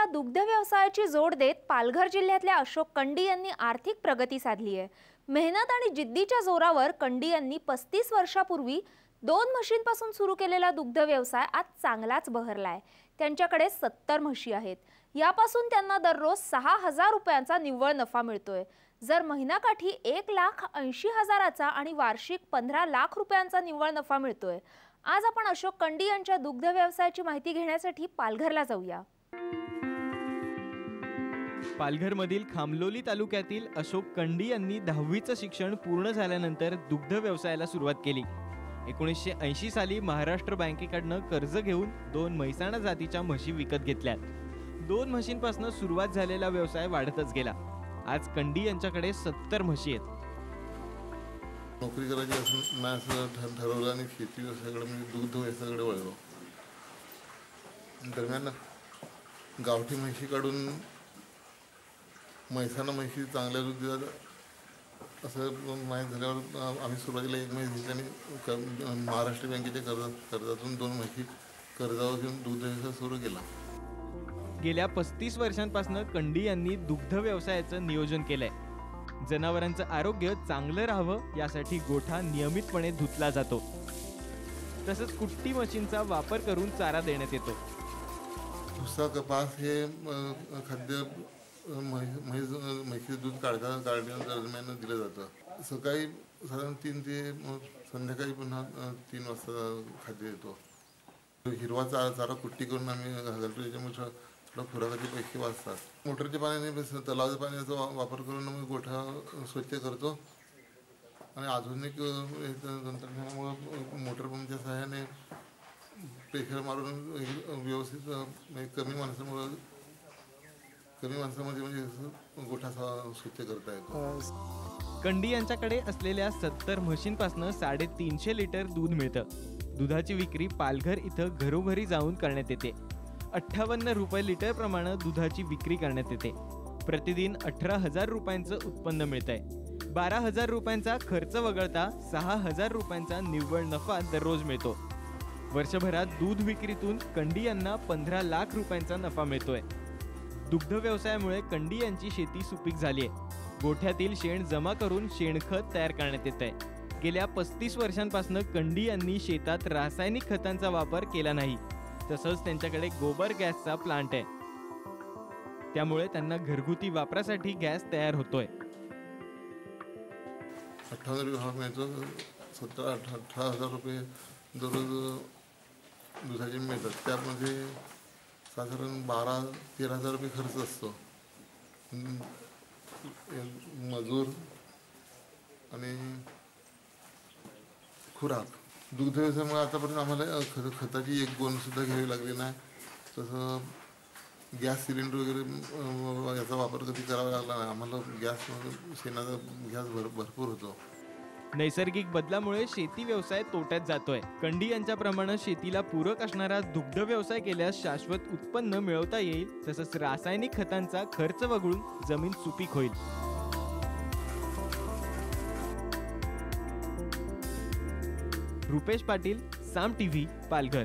शेतीला दुग्ध व्यवसायाची जोड देत पालघर जिल्ह्यातल्या अशोक कंडी यांनी आर्थिक प्रगती साधली आहे। मेहनत आणि जिद्दीच्या जोरावर कंडी यांनी 35 वर्षापूर्वी 2 म्हशींपासून सुरू केलेला दुग्ध व्यवसाय आज चांगलाच बहरलाय। त्यांच्याकडे 70 म्हशी आहेत। यापासून त्यांना दररोज 6,000 रुपयांचा निव्वळ नफा मिळतोय। जर महिनाकाठी 1,80,000चा आणि वार्षिक 15 लाख रुपयांचा निव्वळ नफा मिळतोय। आज आपण अशोक कंडी यांच्या दुग्ध व्यवसायाची माहिती घेण्यासाठी पालघरला जाऊया। पालघरमधील खामलोली तालुक्यातील अशोक कंडी यांनी 10वीचं शिक्षण पूर्ण झाल्यानंतर दुग्ध व्यवसायाला सुरुवात केली। 1980 साली महाराष्ट्र बँकेकडून कर्ज घेऊन 2 म्हैसाणा जातीच्या म्हशी विकत घेतल्यात। 2 म्हशींपासून सुरुवात झालेला व्यवसाय वाढतच गेला। आज कंडी यांच्याकडे 70 म्हशी आहेत। नोकरी करायची असं नाही ठरवलं आणि शेती व्यवसायाकडे म्हणजे दुग्ध व्यवसायाकडे वळलो। दरम्यान गावठी म्हशी काढून म्हैसाणा म्हशी चांगल्या दूध देतात असं माहीत झाल्यावर आम्ही सुरुवातीला 1 म्हैस घेतली आणि महाराष्ट्र बँकेच्या कर्जातून 2 म्हशी कर्जावर घेऊन दुग्ध व्यवसाय सुरू केला। गेल्या 35 वर्षांपासून कंडी यांनी दुग्ध व्यवसायाचं नियोजन केलंय। जनावरांचं आरोग्य चांगलं राहावं यासाठी गोठा नियमितपणे धुतला जातो। तसंच कुट्टी मशीनचा वापर करून चारा देण्यात येतो। भुसा कपास हे खाद्य म्हैस दूध काढण्या दरम्यान दिलं जातं। सकाळी साधारण 3 ते संध्याकाळी पुन्हा 3 वाजता खाद्य येतो। हिरवा चारा कुट्टी करून आम्ही घालतो, त्याच्यामुळे थोडा खुराकाचे पैसे वाचतात। मोटरच्या पाण्याने तलावाच्या पाण्याचा वापर करून मग गोठा स्वच्छ करतो आणि आधुनिक तंत्रज्ञानामुळे मोटर पंपच्या सहाय्याने प्रेशर मारून व्यवस्थित कमी माणसामध्ये म्हणजे गोठा स्वच्छ करता येतो। कंडी यांच्याकडे असलेल्या 70 म्हशींपासून 350 लिटर दूध मिळतं। दुधाची विक्री पालघर इथं घरोघरी जाऊन करण्यात येते। 58 रुपये लिटर प्रमाणे दुधाची विक्री करण्यात येते। प्रतिदिन 18,000 रुपयांचं उत्पन्न मिळतंय। 12,000 रुपयांचा खर्च वगळता 6,000 रुपयांचा निव्वळ नफा दररोज मिळतो। वर्षभरात दूध विक्रीतून कंडी यांना 15 लाख रुपयांचा नफा मिळतोय। दुग्ध व्यवसायामुळे कंडी यांची शेती सुपीक झाली आहे। गोठ्यातील शेण जमा करून शेणखत तयार करण्यात येत आहे। गेल्या 35 वर्षांपासून कंडी यांनी शेतात रासायनिक खतांचा वापर केला नाही। तसंच त्यांच्याकडे गोबर गॅसचा प्लांट आहे, त्यामुळे त्यांना घरगुती वापरासाठी गॅस तयार होतोय। 58 मिळतो, 17-18,000 रुपये दररोज दुधाचे मिळतात। त्यामध्ये साधारण 12-13,000 रुपये खर्च असतो। मजूर आणि खुराक। दुग्ध व्यवसायामुळे आतापर्यंत आम्हाला खताची एक गोण सुद्धा घ्यावी लागली नाही। तसं गॅस सिलेंडर वगैरे याचा वापर कधी करावा लागला नाही आम्हाला। शेणाचा गॅस भरपूर होतो। नैसर्गिक बदलामुळे शेती व्यवसाय तोट्यात जातोय। कंडी यांच्याप्रमाणे शेतीला पूरक असणारा दुग्ध व्यवसाय केल्यास शाश्वत उत्पन्न मिळवता येईल। तसंच रासायनिक खतांचा खर्च वगळून जमीन सुपीक होईल। रुपेश पाटील, साम टीव्ही, पालघर।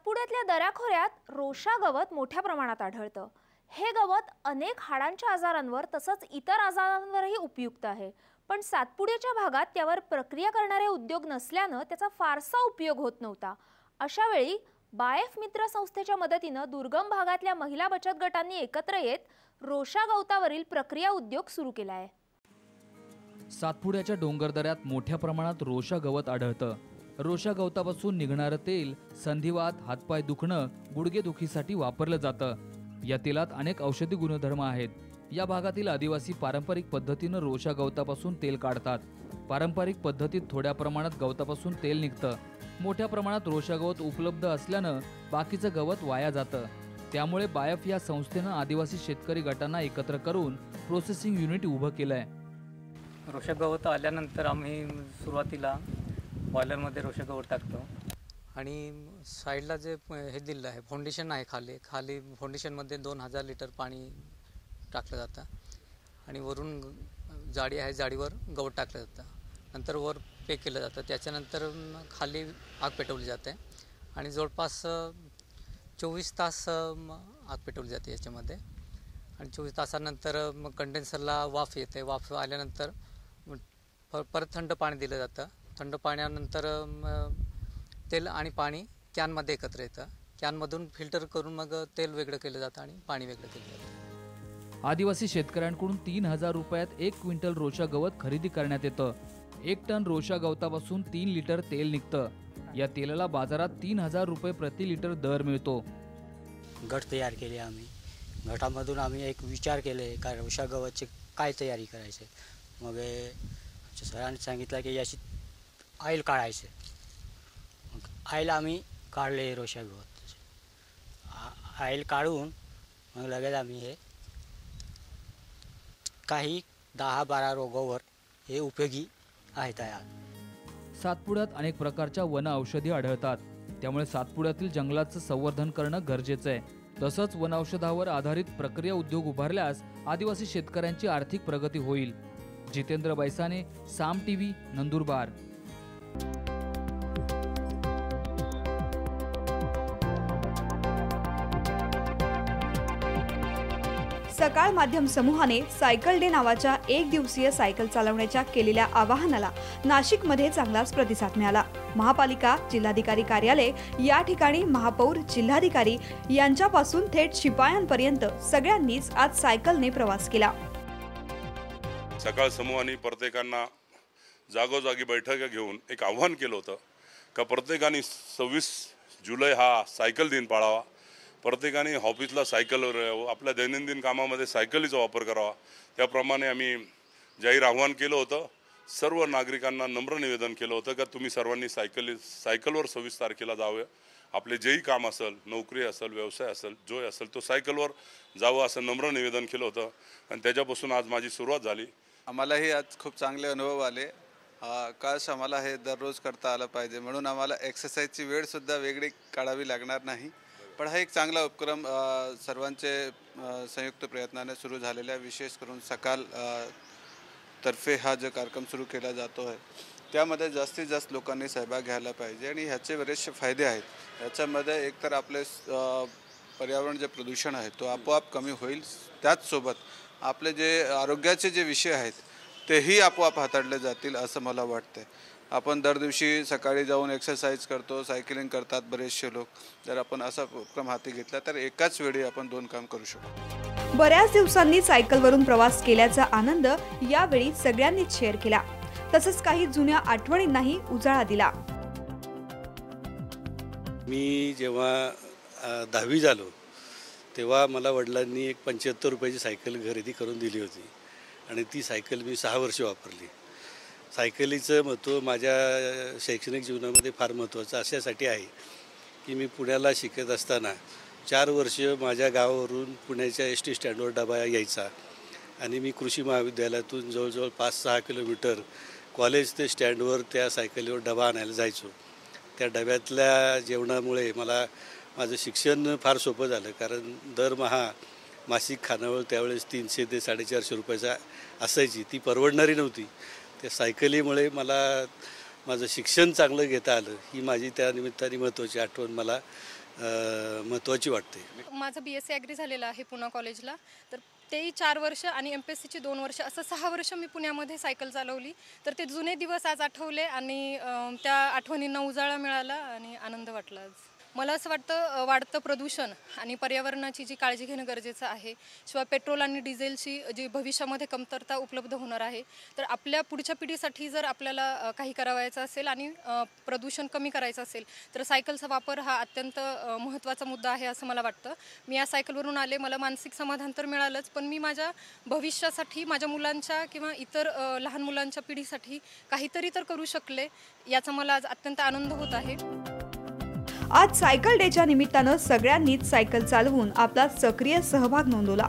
पुण्यातल्या दऱ्याखोऱ्यात रोशा गवत मोठ्या प्रमाणात आढळतं। हे गवत अनेक हाडांच्या आजारांवर तसंच इतर आजारांवरही उपयुक्त आहे। पण सातपुड्याच्या भागात त्यावर प्रक्रिया करणारे उद्योग नसल्यानं त्याचा फारसा उपयोग होत नव्हता। अशा वेळी बाएफ मित्र संस्थेच्या मदतीनं दुर्गम भागातल्या महिला बचत गटांनी एकत्र येत रोशा गवतावरील प्रक्रिया उद्योग सुरू केला आहे। सातपुड्याच्या डोंगरदऱ्यात मोठ्या प्रमाणात रोशा गवत आढळतं। रोशा गवतापासून निघणारं तेल संधिवात, हातपाय दुखणं, गुडघेदुखीसाठी वापरलं जातं। या तेलात अनेक औषधी गुणधर्म आहेत। या भागातील आदिवासी पारंपरिक पद्धतीनं रोशा गवतापासून तेल काढतात। पारंपरिक पद्धतीत थोड्या प्रमाणात गवतापासून तेल निघतं। मोठ्या प्रमाणात रोशा गवत उपलब्ध असल्यानं बाकीचं गवत वाया जातं। त्यामुळे बाएफ या संस्थेनं आदिवासी शेतकरी गटांना एकत्र करून प्रोसेसिंग युनिट उभं केलंय। रोशा गवत आल्यानंतर आम्ही सुरुवातीला बॉयलरमध्ये रोशा गवत टाकतो आणि साईडला जे हे दिलं आहे फाउंडेशन आहे, खाली फाउंडेशनमध्ये 2,000 लिटर पाणी टाकलं जातं आणि वरून जाळी आहे, जाळीवर गवत टाकलं जातं। नंतर वर पे केलं जातं। त्याच्यानंतर खाली आग पेटवली जाते आणि जवळपास 24 तास आग पेटवली जाते याच्यामध्ये आणि 24 तासानंतर मग कंडेन्सरला वाफ येते. वाफ आल्यानंतर परत थंड पाणी दिलं जातं. थंड पाण्यानंतर तेल आणि पाणी कॅनमध्ये एकत्र येतं. कॅनमधून फिल्टर करून मग तेल वेगळं केलं जातं आणि पाणी वेगळं केलं जातं. आदिवासी शेतकऱ्यांकडून 3000 रुपयात 1 क्विंटल रोशा गवत खरेदी करण्यात येतं. 1 टन रोशा गवतापासून 3 लिटर तेल निघतं. या तेलाला बाजारात 3000 रुपये प्रति लिटर दर मिळतो. गट तयार केले आम्ही. गटामधून आम्ही एक विचार केले का रोशा गवतची काय तयारी करायची. मग सरांनी सांगितलं की याची ऑइल काढायचे. मग ऑइल आम्ही काढले रोशा गवत. ऑइल काढून मग लगेच आम्ही हे काही 10-12 रोगावर हे उपयोगी आहेत. सातपुड्यात अनेक प्रकारच्या वन औषधी आढळतात. त्यामुळे सातपुड्यातील जंगलाचं संवर्धन करणं गरजेचं आहे. तसंच वन औषधावर आधारित प्रक्रिया उद्योग उभारल्यास आदिवासी शेतकऱ्यांची आर्थिक प्रगती होईल. जितेंद्र बैसाने, साम टीव्ही, नंदुरबार. सकाळ माध्यम समूहाने सायकल डे नावाच्या 1 दिवसीय सायकल चालवण्याच्या केलेल्या आवाहनाला नाशिकमध्ये चांगलाच प्रतिसाद मिळाला. महापालिका, जिल्हाधिकारी कार्यालय या ठिकाणी महापौर, जिल्हाधिकारी यांच्यापासून थेट शिपायांपर्यंत सगळ्यांनीच आज सायकलने प्रवास केला. सकाळ समूहाने प्रत्येकांना जागोजागी बैठका घेऊन एक आव्हान केलं होतं का प्रत्येकाने 26 जुलै हा सायकल दिन पाळावा. प्रत्येकाने ऑफिसला सायकलवर यावं, आपल्या दैनंदिन कामामध्ये सायकलीचा वापर करावा. त्याप्रमाणे आम्ही जाहीर आव्हान केलं होतं. सर्व नागरिकांना नम्र निवेदन केलं होतं का तुम्ही सर्वांनी सायकलवर 26 तारखेला जावं. आपले जेही काम असेल, नोकरी असेल, व्यवसाय असेल, जो असेल तो सायकलवर जावं असं नम्र निवेदन केलं होतं आणि त्याच्यापासून आज माझी सुरुवात झाली. आम्हालाही आज खूप चांगले अनुभव आले. काश आम्हाला हे दररोज करता आलं पाहिजे. म्हणून आम्हाला एक्सरसाइजची वेळसुद्धा वेगळी काढावी लागणार नाही. पण हा एक चांगला उपक्रम सर्वांचे संयुक्त प्रयत्नाने सुरू झालेला, विशेष करून सकाळ तर्फे हा जो कार्यक्रम सुरू केला जातो आहे त्यामध्ये जास्तीत जास्त लोकांनी सहभाग घ्यायला पाहिजे आणि ह्याचे बरेचसे फायदे आहेत. याच्यामध्ये एकतर आपले पर्यावरण जे प्रदूषण आहे तो आपोआप कमी होईल. त्याचसोबत आपले जे आरोग्याचे जे विषय आहेत तेही आपोआप हाताळले जातील असं मला वाटतं. आपण दर दिवशी सकाळी जाऊन एक्सरसाइज करतो, सायकलिंग करतात बरेचसे लोक. जर आपण असा उपक्रम हाती घेतला तर एकाच वेळी आपण 2 काम करू शकतो. बऱ्याच दिवसांनी सायकलवरून प्रवास केल्याचा आनंद यावेळी सगळ्यांनीच शेअर केला. तसंच काही जुन्या आठवणींनाही उजाळा दिला. मी जेव्हा 10वी झालो तेव्हा मला वडिलांनी एक 75 रुपयाची सायकल खरेदी करून दिली होती आणि ती सायकल मी 6 वर्ष वापरली. सायकलीचं महत्त्व माझ्या शैक्षणिक जीवनामध्ये फार महत्त्वाचं अशासाठी आहे की मी पुण्याला शिकत असताना 4 वर्ष माझ्या गावावरून पुण्याच्या ST स्टँडवर डबा यायचा आणि मी कृषी महाविद्यालयातून जवळजवळ 5-6 किलोमीटर कॉलेज ते स्टँडवर त्या सायकलीवर डबा आणायला जायचो. त्या डब्यातल्या जेवणामुळे मला माझं शिक्षण फार सोपं झालं. कारण दरमहा मासिक खानावळ त्यावेळेस 300 ते 450 रुपयाचा असायची. ती परवडणारी नव्हती. त्या सायकलीमुळे मला माझं शिक्षण चांगलं घेता आलं. ही माझी त्या निमित्ताने महत्त्वाची आठवण मला महत्त्वाची वाटते. माझं BSc ॲग्री झालेलं आहे पुणा कॉलेजला. तर तेही 4 वर्ष आणि MPSCची 2 वर्ष असं 6 वर्ष मी पुण्यामध्ये सायकल चालवली. तर ते जुने दिवस आज आठवले आणि त्या आठवणींना उजाळा मिळाला आणि आनंद वाटला. आज मला असं वाटतं वाढतं प्रदूषण आणि पर्यावरणाची जी काळजी घेणं गरजेचं आहे. शिवाय पेट्रोल आणि डिझेलची जी भविष्यामध्ये कमतरता उपलब्ध होणार आहे. तर आपल्या पुढच्या पिढीसाठी जर आपल्याला काही करावायचं असेल आणि प्रदूषण कमी करायचं असेल तर सायकलचा वापर हा अत्यंत महत्त्वाचा मुद्दा आहे असं मला वाटतं. मी या सायकलवरून आले, मला मानसिक समाधान तर मिळालंच, पण मी माझ्या भविष्यासाठी, माझ्या मुलांच्या किंवा इतर लहान मुलांच्या पिढीसाठी काहीतरी तर करू शकले, याचा मला आज अत्यंत आनंद होत आहे. आज सायकल डेच्या निमित्तानं सगळ्यांनीच सायकल चालवून आपला सक्रिय सहभाग नोंदवला.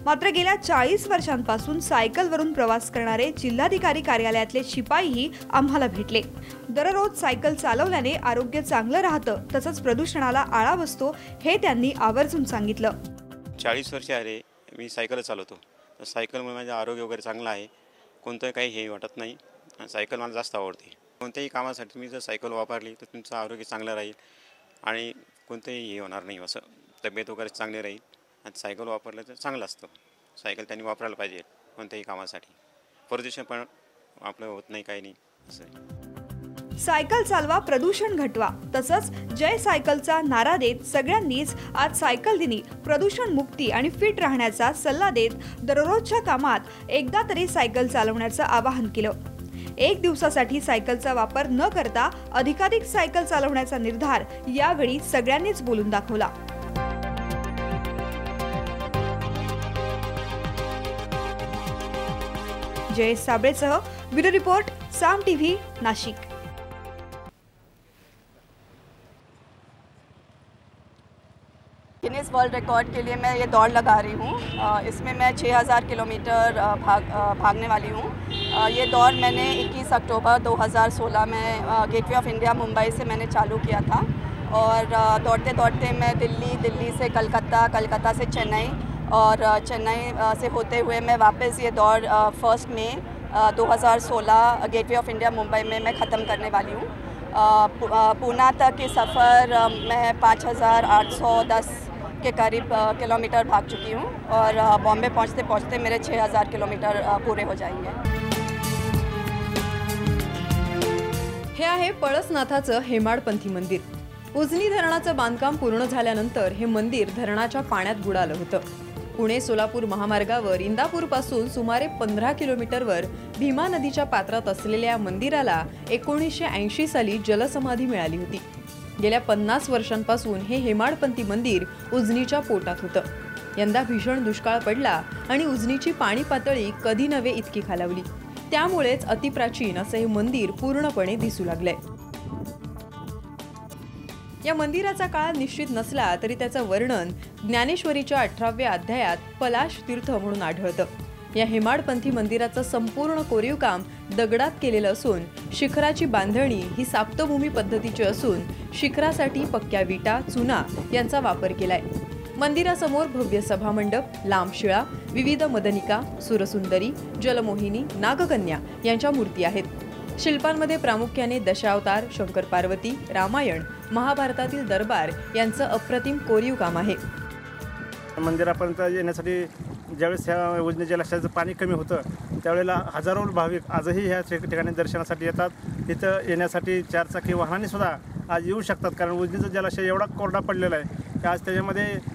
मात्र गेल्या 40 वर्षांपासून सायकलवरून प्रवास करणारे जिल्हाधिकारी कार्यालयातले शिपाईही आम्हाला भेटले. दररोज सायकल चालवल्याने आरोग्य चांगलं राहतं, तसंच प्रदूषणाला आळा बसतो हे त्यांनी आवर्जून सांगितलं. 40 वर्ष आहे मी सायकल चालवतो. तर सायकलमुळे माझं आरोग्य वगैरे चांगलं आहे. कोणतं काही हे वाटत नाही. सायकल मला जास्त आवडते. कोणत्याही कामासाठी तुम्ही जर सायकल वापरली तर तुमचं आरोग्य चांगलं राहील आणि कोणतंही हे होणार नाही. असं तब्येत वगैरे चांगली राहील. आणि सायकल वापरलं तर चांगलं असतं. सायकल त्यांनी वापरायला पाहिजे कोणत्याही कामासाठी. प्रदूषण पण आपलं होत नाही, काही नाही असं. सायकल चालवा, प्रदूषण घटवा. तसंच जय सायकलचा नारा देत सगळ्यांनीच आज सायकल दिनी प्रदूषण मुक्ती आणि फिट राहण्याचा सल्ला देत दररोजच्या कामात एकदा तरी सायकल चालवण्याचं आवाहन केलं. एक दिवसासाठी सायकलचा वापर न करता अधिकाधिक सायकल चालवण्याचा निर्धार यावेळी सगळ्यांनीच बोलून दाखवला. जयेश साबळेसह bureau report, Saam TV, Nashik. Guinness world record के लिए मैं ये दौड़ लगा रही हूँ. इसमें मैं 6000 किलोमीटर भागने वाली हूँ. ये दौड़ मैंने 21 अक्टूबर 2016 में गेटवे ऑफ इंडिया मुंबई से मैंने चालू किया था और दौड़ते दौड़ते मैं दिल्ली से कलकत्ता, कलकत्ता से चेन्नई और चेन्नई से होते हुए मैं वापस ये दौड़ 1 मई 2016 गेटवे ऑफ इंडिया मुंबई में मैं ख़त्म करने वाली हूँ. पूना तक की सफ़र मैं 5810 के करीब किलोमीटर भाग चुकी हूँ और बॉम्बे पहुँचते पहुँचते मेरे 6000 किलोमीटर पूरे हो जाएंगे. हे आहे पळसनाथाचं हेमाडपंथी मंदिर. उजनी धरणाचं बांधकाम पूर्ण झाल्यानंतर हे मंदिर धरणाच्या पाण्यात बुडालं होतं. पुणे सोलापूर महामार्गावर इंदापूरपासून सुमारे 15 किलोमीटरवर भीमा नदीच्या पात्रात असलेल्या या मंदिराला 1980 साली जलसमाधी मिळाली होती. गेल्या 50 वर्षांपासून हे हेमाडपंथी मंदिर उजनीच्या पोटात होतं. यंदा भीषण दुष्काळ पडला आणि उजनीची पाणी पातळी कधी नव्हे इतकी खालावली. त्यामुळेच अतिप्राचीन असं हे मंदिर पूर्णपणे दिसू लागलंय. या मंदिराचा काळ निश्चित नसला तरी त्याचं वर्णन ज्ञानेश्वरीच्या 18व्या अध्यायात पलाश तीर्थ म्हणून आढळतं. या हेमाडपंथी मंदिराचं संपूर्ण कोरीव काम दगडात केलेलं असून शिखराची बांधणी ही साप्तभूमी पद्धतीची असून शिखरासाठी पक्क्या विटा, चुना यांचा वापर केलाय. मंदिरासमोर भव्य सभामंडप, लांब शिळा, विविध मदनिका, सुरसुंदरी, जलमोहिनी, नागकन्या यांच्या मूर्ती आहेत. शिल्पांमध्ये प्रामुख्याने दशावतार, शंकर पार्वती, रामायण, महाभारतातील दरबार यांचं अप्रतिम कोरीव काम आहे. मंदिरापर्यंत येण्यासाठी ज्यावेळेस ह्या उजनी जलाशयाचं पाणी कमी होतं त्यावेळेला हजारो भाविक आजही ह्या ठिकाणी दर्शनासाठी येतात. तिथं येण्यासाठी 4 चाकी वाहनांनी सुद्धा आज येऊ शकतात, कारण उजनीचं जलाशय एवढा कोरडा पडलेला आहे की आज त्याच्यामध्ये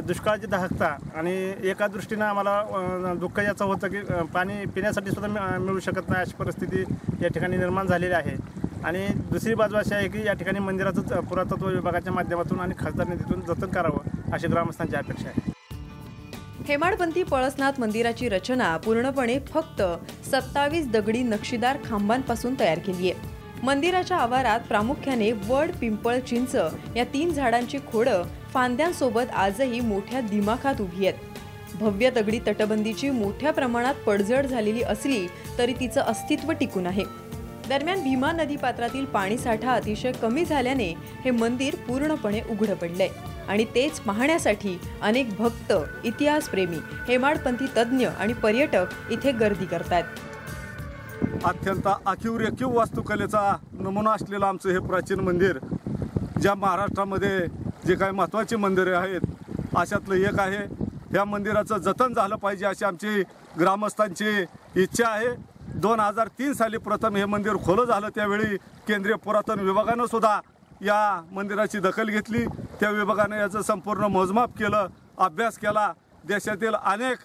दुष्काळाची दाहकता आणि एका दृष्टीनं आम्हाला दुःख याचं होतं की पाणी पिण्यासाठी सुद्धा मिळू शकत नाही अशी परिस्थिती या ठिकाणी निर्माण झालेली आहे. आणि दुसरी बाजू अशी आहे की या ठिकाणी मंदिराचं पुरातत्व विभागाच्या माध्यमातून आणि खासदार निधीतून जतन करावं अशी ग्रामस्थांची अपेक्षा आहे. हेमाडपंथी पळसनाथ मंदिराची रचना पूर्णपणे फक्त 27 दगडी नक्षीदार खांबांपासून तयार केली आहे. मंदिराच्या आवारात प्रामुख्याने वड, पिंपळ, चिंच या 3 झाडांची खोडं फांद्यांसोबत आजही मोठ्या दिमाखात उभी आहेत. भव्य दगडी तटबंदीची मोठ्या प्रमाणात पडझड झालेली असली तरी तिचं अस्तित्व टिकून आहे. दरम्यान भीमा नदी पात्रातील पाणीसाठा अतिशय कमी झाल्याने हे मंदिर पूर्णपणे उघडं पडलंय आणि तेच पाहण्यासाठी अनेक भक्त, इतिहासप्रेमी, हेमाडपंथी तज्ज्ञ आणि पर्यटक इथे गर्दी करतात. अत्यंत आखीव वास्तुकलेचा नमुना असलेलं आमचं हे प्राचीन मंदिर, ज्या महाराष्ट्रामध्ये जे काही महत्त्वाची मंदिरे आहेत अशातलं एक आहे. या मंदिराचं जतन झालं पाहिजे अशी आमची ग्रामस्थांची इच्छा आहे. 2003 साली प्रथम हे मंदिर खुलं झालं, त्यावेळी केंद्रीय पुरातन विभागानं सुद्धा या मंदिराची दखल घेतली. त्या विभागाने याचं संपूर्ण मोजमाप केलं, अभ्यास केला. देशातील अनेक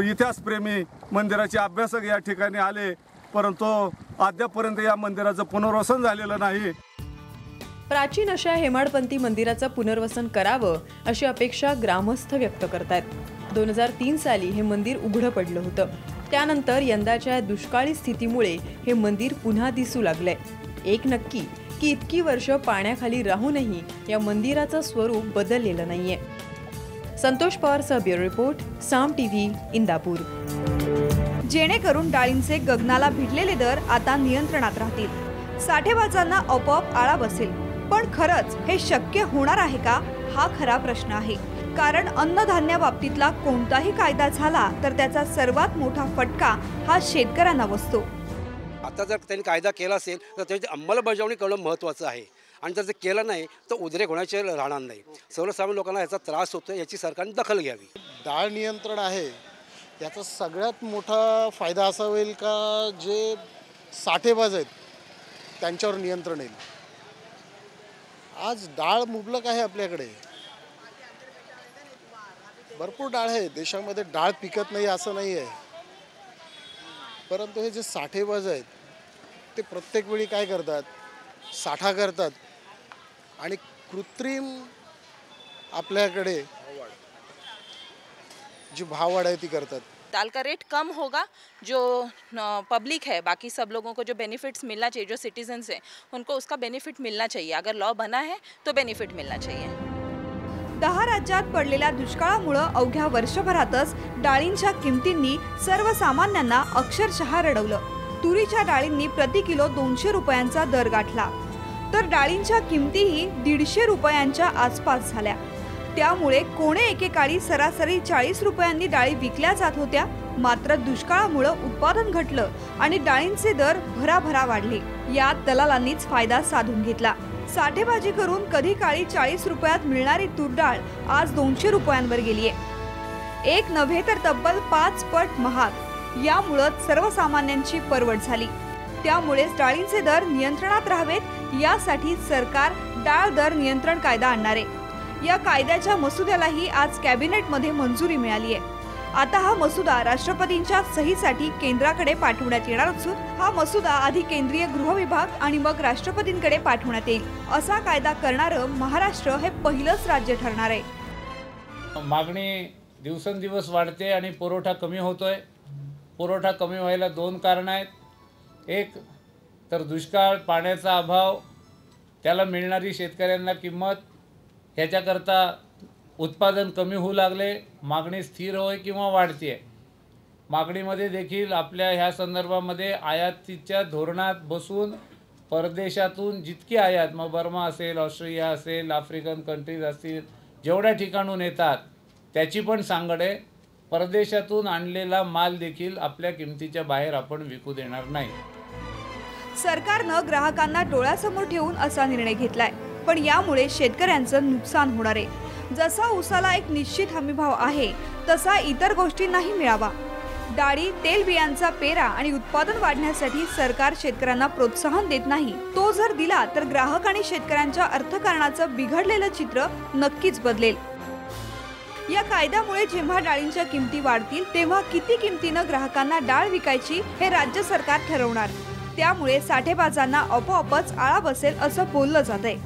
इतिहासप्रेमी मंदिराचे अभ्यासक या ठिकाणी आले, परंतु अद्यापर्यंत या मंदिराचं पुनर्वसन झालेलं नाही. प्राचीन अशा हेमाडपंथी मंदिराचं पुनर्वसन करावं अशी अपेक्षा ग्रामस्थ व्यक्त करतात. 2003 साली हे मंदिर उघडं पडलं होतं. त्यानंतर यंदाच्या दुष्काळी स्थितीमुळे हे मंदिर पुन्हा दिसू लागलंय. एक नक्की की इतकी वर्ष पाण्याखाली राहूनही या मंदिराचं स्वरूप बदललेलं नाहीये. Santosh पवारसह bureau report, Saam TV, Indapur. जेणेकरून डाळींचे गगनाला भिडलेले दर आता नियंत्रणात राहतील, साठेबाजांना आपोआप आळा बसेल. पण खरंच हे शक्य होणार आहे का, हा खरा प्रश्न आहे. कारण अन्नधान्या बाबतीतला कोणताही कायदा झाला तर त्याचा सर्वात मोठा फटका हा शेतकऱ्यांना बसतो. आता जर त्यांनी कायदा केला असेल तर त्याची अंमलबजावणी करणं महत्त्वाचं आहे. आणि जर ते केलं नाही तर उद्रेक होण्याचे राहणार नाही. सर्वसामान्य लोकांना याचा त्रास होतो, याची सरकारने दखल घ्यावी. डाळ नियंत्रण आहे याचा सगळ्यात मोठा फायदा असा होईल का जे साठेबाज आहेत त्यांच्यावर नियंत्रण येईल. आज डाळ मुबलक आहे आपल्याकडे, भरपूर डाळ आहे देशामध्ये. डाळ पिकत नाही असं नाही आहे, परंतु हे जे साठेबाज आहेत ते प्रत्येक वेळी काय करतात, साठा करतात आणि कृत्रिम आपल्याकडे जी भाववाढ आहे ती करतात. दाल का रेट कम होगा, जो पब्लिक है, बाकी सब लोगों को जो बेनिफिट्स मिलना चाहिए, जो सिटीजन्स हैं उनको उसका बेनिफिट मिलना चाहिए. अगर लॉ बना है तो बेनिफिट मिलना चाहिए. 10 राज्यात पडलेल्या दुष्काळामुळे अवघ्या वर्षभरातच डाळींच्या किमतींनी सर्वसामान्यांना अक्षरशः रडवलं. तुरीच्या डाळींनी प्रति किलो 200 रुपयांचा दर गाठला, तर डाळींच्या किमतीही 150 रुपयांच्या आसपास झाल्या. त्यामुळे कोणे एकेकाळी सरासरी 40 रुपयांनी डाळी विकल्या जात होत्या. मात्र दुष्काळामुळे उत्पादन घटलं आणि डाळींचे दर भराभरा वाढले. यात दलालांनीच फायदा साधून घेतला. साठेबाजी करून कधी काळी 40 रुपयात मिळणारी तूर डाळ आज 200 रुपयांवर गेली आहे. एक नव्हे तर तब्बल 5 पट महाग. यामुळे सर्वसामान्यांची परवड झाली. त्यामुळेच डाळींचे दर नियंत्रणात राहावेत यासाठी सरकार डाळ दर नियंत्रण कायदा आणणार आहे. या कायद्याच्या मसुद्यालाही आज कॅबिनेटमध्ये मंजुरी मिळाली आहे. आता हा मसुदा राष्ट्रपतींच्या सहीसाठी केंद्राकडे पाठवण्यात येणार असून हा मसुदा आधी केंद्रीय गृह विभाग आणि मग राष्ट्रपतींकडे पाठवण्यात येईल. असा कायदा करणारं महाराष्ट्र हे पहिलंच राज्य ठरणार आहे. मागणी दिवसेंदिवस वाढते आणि पुरवठा कमी होतोय. पुरवठा कमी व्हायला 2 कारणं आहेत. एक तर दुष्काळ, पाण्याचा अभाव, त्याला मिळणारी शेतकऱ्यांना किंमत, ह्याच्याकरता उत्पादन कमी होऊ लागले. मागणी स्थिर होय किंवा वाढते. मागणीमध्ये देखील आपल्या ह्या संदर्भामध्ये आयातीच्या धोरणात बसून परदेशातून जितकी आयात, मग बर्मा असेल, ऑस्ट्रेलिया असेल, आफ्रिकन कंट्रीज असतील, जेवढ्या ठिकाणून येतात त्याची पण सांगड आहे. परदेशातून आणलेला माल देखील आपल्या किमतीच्या बाहेर आपण विकू देणार नाही. सरकारनं ग्राहकांना डोळ्यासमोर ठेवून असा निर्णय घेतलाय, पण यामुळे शेतकऱ्यांचं नुकसान होणार आहे. जसा ऊसाला एक निश्चित हमीभाव आहे तसा इतर गोष्टींनाही मिळावा. डाळी, तेलबियांचा पेरा आणि उत्पादन वाढण्यासाठी सरकार शेतकऱ्यांना प्रोत्साहन देत नाही. तो जर दिला तर ग्राहक आणि शेतकऱ्यांच्या अर्थकारणाचं बिघडलेलं चित्र नक्कीच बदलेल. या कायद्यामुळे जेव्हा डाळींच्या किमती वाढतील तेव्हा किती किमतीनं ग्राहकांना डाळ विकायची हे राज्य सरकार ठरवणार. त्यामुळे साठेबाजांना आपोआपच आळा बसेल असं बोललं जातंय.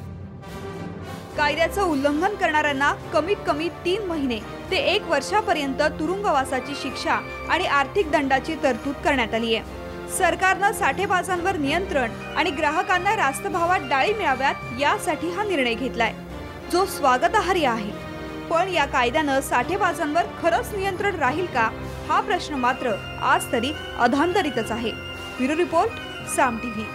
कायद्याचं उल्लंघन करणाऱ्यांना कमीत कमी 3 महिने ते 1 वर्षापर्यंत तुरुंगवासाची शिक्षा आणि आर्थिक दंडाची तरतूद करण्यात आली आहे. सरकारनं साठेबाजांवर नियंत्रण आणि ग्राहकांना रास्त भावात डाळी मिळाव्यात यासाठी हा निर्णय घेतलाय, जो स्वागतार्ह आहे. पण या कायद्यानं साठेबाजांवर खरंच नियंत्रण राहील का हा प्रश्न मात्र आज तरी अधांतरितच आहे. Bureau report, Saam TV.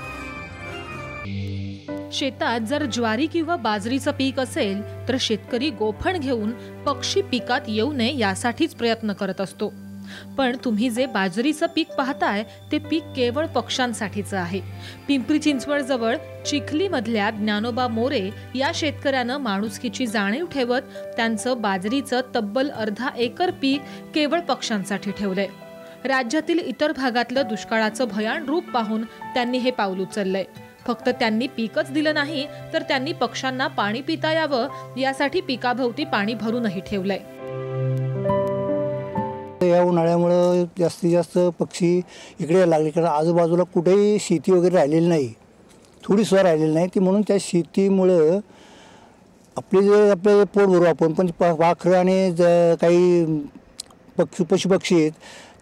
शेतात जर ज्वारी किंवा बाजरीचं पीक असेल तर शेतकरी गोफण घेऊन पक्षी पिकात येऊ नये यासाठीच प्रयत्न करत असतो. पण तुम्ही जे बाजरीचं पीक पाहताय ते पीक केवळ पक्ष्यांसाठीचं आहे. पिंपरी चिंचवड जवळ चिखलीमधल्या ज्ञानोबा मोरे या शेतकऱ्यानं माणुसकीची जाणीव ठेवत त्यांचं बाजरीचं तब्बल अर्धा एकर पीक केवळ पक्ष्यांसाठी ठेवलंय. राज्यातील इतर भागातलं दुष्काळाचं भयान रूप पाहून त्यांनी हे पाऊल उचललंय. फक्त त्यांनी पीकच दिलं नाही तर त्यांनी पक्ष्यांना पाणी पिता यावं यासाठी पिकाभोवती पाणी भरूनही ठेवलंय. या उन्हाळ्यामुळं जास्तीत जास्त पक्षी इकडे यायला लागले, कारण आजूबाजूला कुठेही शेती वगैरे राहिलेली नाही, थोडीसुद्धा राहिलेली नाही. ती म्हणून त्या शेतीमुळं आपले पोट भरू आपण, पण पाखरं आणि काही पशुपक्षी आहेत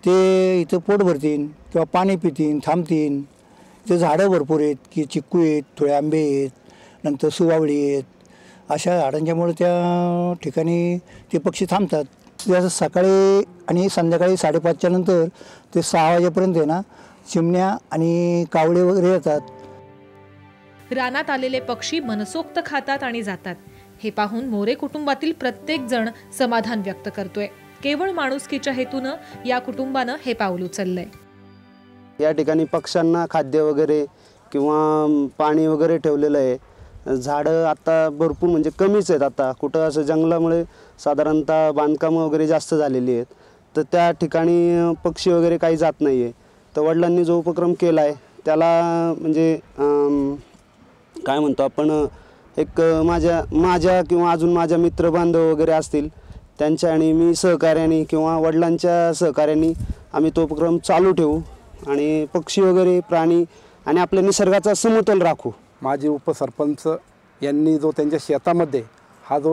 ते इथं पोट भरतील किंवा पाणी पितील, थांबतील. इथं झाडं भरपूर आहेत की चिक्कू आहेत, थोडे आंबे आहेत, नंतर सुवावळी आहेत. अशा झाडांच्यामुळे त्या ठिकाणी ते पक्षी थांबतात. सकाळी आणि संध्याकाळी 5:30च्या नंतर ते 6 वाजेपर्यंत आहे ना, चिमण्या आणि कावळे वगैरे येतात. रानात आलेले पक्षी मनसोक्त खातात आणि जातात. हे पाहून मोरे कुटुंबातील प्रत्येक जण समाधान व्यक्त करतोय. केवळ माणुसकीच्या हेतूनं या कुटुंबानं हे पाऊल उचललंय. या ठिकाणी पक्ष्यांना खाद्य वगैरे किंवा पाणी वगैरे ठेवलेलं आहे. झाडं आता भरपूर म्हणजे कमीच आहेत. आता कुठं असं जंगलामुळे साधारणतः बांधकामं वगैरे जास्त झालेली आहेत, तर त्या ठिकाणी पक्षी वगैरे काही जात नाही आहे. तर वडिलांनी जो उपक्रम केला आहे त्याला म्हणजे काय म्हणतो आपण, एक माझ्या किंवा अजून माझ्या मित्रबांधव वगैरे असतील त्यांच्या आणि मी सहकार्याने किंवा वडिलांच्या सहकार्याने आम्ही तो उपक्रम चालू ठेवू आणि पक्षी वगैरे प्राणी आणि आपल्या निसर्गाचा समतोल राखू. माजी उपसरपंच यांनी जो त्यांच्या शेतामध्ये हा जो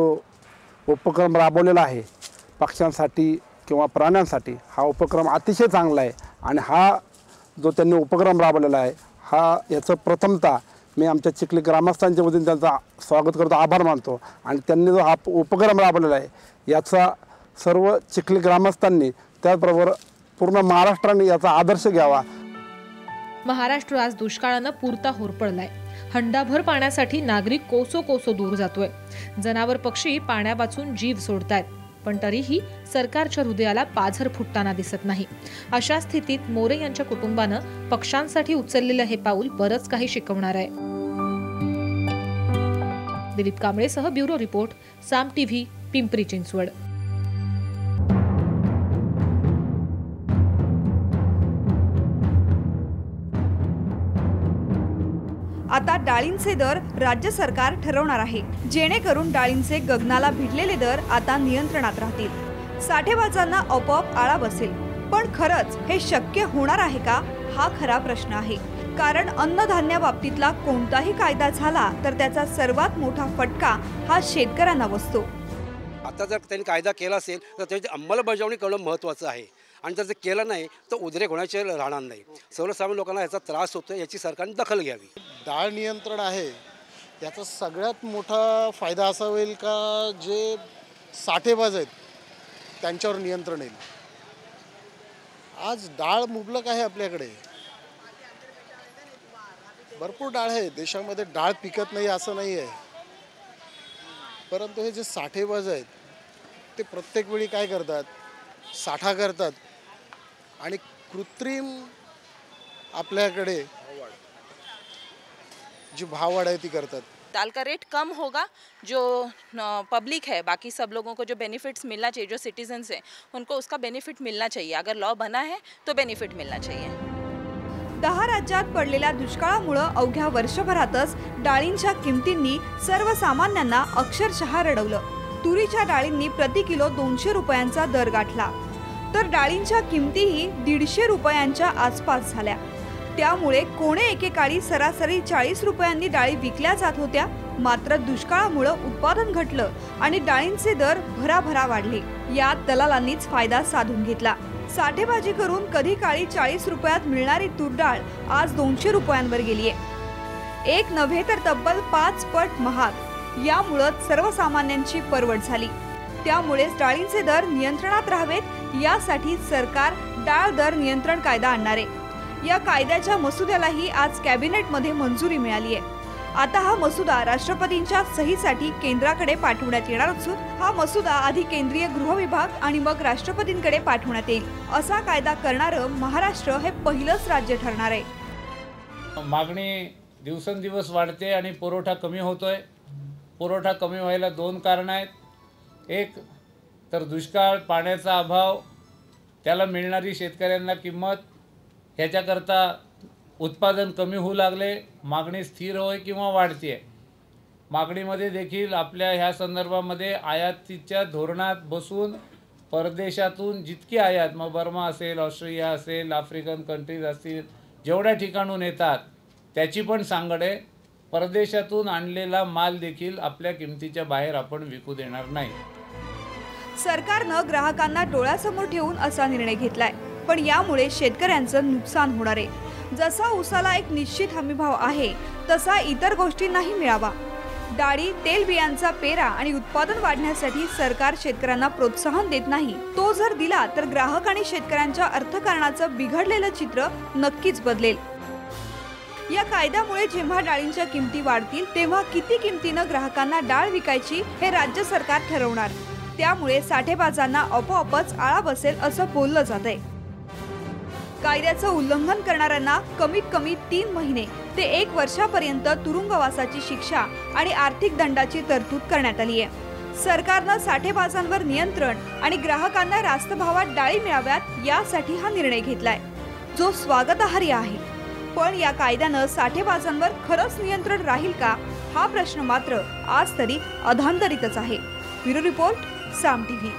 उपक्रम राबवलेला आहे पक्ष्यांसाठी किंवा प्राण्यांसाठी, हा उपक्रम अतिशय चांगला आहे. आणि हा जो त्यांनी उपक्रम राबवलेला आहे हा याचं प्रथमतः मी आमच्या चिखली ग्रामस्थांच्या वतीने त्यांचा स्वागत करतो, आभार मानतो. आणि त्यांनी जो हा उपक्रम राबवलेला आहे याचा सर्व चिखली ग्रामस्थांनी त्याचबरोबर पूर्ण महाराष्ट्राने याचा आदर्श घ्यावा. महाराष्ट्र आज दुष्काळानं पुरता होरपळलाय. हंडाभर पाण्यासाठी नागरिक कोसो कोसो दूर जातोय. जनावर पक्षी पाण्या वाचून जीव सोडतायत, पण तरीही सरकारच्या हृदयाला पाझर फुटताना दिसत नाही. अशा स्थितीत मोरे यांच्या कुटुंबानं पक्ष्यांसाठी उचललेलं हे पाऊल बरंच काही शिकवणार आहे. Dilip कांबळेसह bureau report, Saam TV, Pimpri Chinchwad. आता डाळींचे दर राज्य सरकार ठरवणार आहे, जेणेकरून डाळींचे गगनाला भिडलेले दर आता नियंत्रणात राहतील. साठेबाजांना आपोआप आळा बसेल. पण खरंच हे शक्य होणार आहे का, हा खरा प्रश्न आहे. कारण अन्नधान्य बाबतीतला कोणताही कायदा झाला तर त्याचा सर्वात मोठा फटका हा शेतकऱ्यांना बसतो. आता जर त्यांनी कायदा केला असेल तर त्याची अंमलबजावणी करणं महत्त्वाचं आहे. आणि जर ते केलं नाही तर उद्रेक होण्याचे राहणार नाही. सर्वसामान्य लोकांना याचा त्रास होतो, याची सरकारने दखल घ्यावी. डाळ नियंत्रण आहे याचा सगळ्यात मोठा फायदा असा होईल का जे साठेबाज आहेत त्यांच्यावर नियंत्रण येईल. आज डाळ मुबलक आहे आपल्याकडे, भरपूर डाळ आहे देशामध्ये. डाळ पिकत नाही असं नाही आहे, परंतु हे जे साठेबाज आहेत ते प्रत्येक वेळी काय करतात, साठा करतात आणि कृत्रिम आपल्याकडे जी भाववाढ आहे ती करतात. दाल का रेट कम होगा, जो पब्लिक है, बाकी सब लोगों को जो बेनिफिट्स मिलना चाहिए, जो सिटीजन्स हैं उनको उसका बेनिफिट मिलना चाहिए. अगर लॉ बना है तो बेनिफिट मिलना चाहिए. 10 राज्यात पडलेल्या दुष्काळामुळे अवघ्या वर्षभरातच डाळींच्या किमतींनी सर्वसामान्यांना अक्षरशः रडवलं. तुरीच्या डाळींनी प्रति किलो 200 रुपयांचा दर गाठला, तर डाळींच्या किमतीही 150 रुपयांच्या आसपास झाल्या. त्यामुळे कोणे एकेकाळी सरासरी 40 रुपयांनी डाळी विकल्या जात होत्या. मात्र दुष्काळामुळे उत्पादन घटलं आणि डाळींचे दर भराभरा वाढले. यात दलालांनीच फायदा साधून घेतला. साठेबाजी करून कधी काळी 40 रुपयात मिळणारी तूर डाळ आज 200 रुपयांवर गेलीये. एक नव्हे तर तब्बल 5 पट महाग. यामुळे सर्वसामान्यांची परवड झाली. त्यामुळेच डाळींचे दर नियंत्रणात राहावेत यासाठी सरकार डाळ दर नियंत्रण कायदा आणणार आहे. या कायद्याच्या मसुद्यालाही आज कॅबिनेटमध्ये मंजुरी मिळाली आहे. आता हा मसुदा राष्ट्रपतींच्या सहीसाठी केंद्राकडे पाठवण्यात येणार असून हा मसुदा आधी केंद्रीय गृह विभाग आणि मग राष्ट्रपतींकडे पाठवण्यात येईल. असा कायदा करणारं महाराष्ट्र हे पहिलंच राज्य ठरणार आहे. मागणी दिवसेंदिवस वाढते आणि पुरवठा कमी होतोय. पुरवठा कमी व्हायला 2 कारणं आहेत. एक तर दुष्काळ, पाण्याचा अभाव, त्याला मिळणारी शेतकऱ्यांना किंमत, ह्याच्याकरता उत्पादन कमी होऊ लागले, मागणी स्थिर होय किंवा वाढते आहे. मागणीमध्ये देखील आपल्या ह्या संदर्भामध्ये आयातीच्या धोरणात बसून परदेशातून जितकी आयात, मग बर्मा असेल, ऑस्ट्रेलिया असेल, आफ्रिकन कंट्रीज असतील, जेवढ्या ठिकाणून येतात त्याची पण सांगड आहे. परदेशातून आणलेला माल देखील आपल्या किमतीच्या बाहेर आपण विकू देणार नाही. सरकारनं ग्राहकांना डोळ्यासमोर ठेवून असा निर्णय घेतलाय, पण यामुळे शेतकऱ्यांचं नुकसान होणार आहे. जसा ऊसाला एक निश्चित हमीभाव आहे तसा इतर गोष्टींनाही मिळावा. डाळी, तेलबियांचा पेरा आणि उत्पादन वाढण्यासाठी सरकार शेतकऱ्यांना प्रोत्साहन देत नाही. तो जर दिला तर ग्राहक आणि शेतकऱ्यांच्या अर्थकारणाचं बिघडलेलं चित्र नक्कीच बदलेल. या कायद्यामुळे जेव्हा डाळींच्या किमती वाढतील तेव्हा किती किमतीनं ग्राहकांना डाळ विकायची हे राज्य सरकार ठरवणार. त्यामुळे साठेबाजांना आपोआपच आळा बसेल असं बोललं जातंय. कायद्याचं उल्लंघन करणाऱ्यांना कमीत कमी 3 महिने ते 1 वर्षापर्यंत तुरुंगवासाची शिक्षा आणि आर्थिक दंडाची तरतूद करण्यात आली आहे. सरकारनं साठेबाजांवर नियंत्रण आणि ग्राहकांना रास्त भावात डाळी मिळाव्यात यासाठी हा निर्णय घेतलाय, जो स्वागतार्ह आहे. पण या कायद्यानं साठेबाजांवर खरंच नियंत्रण राहील का, हा प्रश्न मात्र आज तरी अधांतरितच आहे. Bureau report, Saam TV.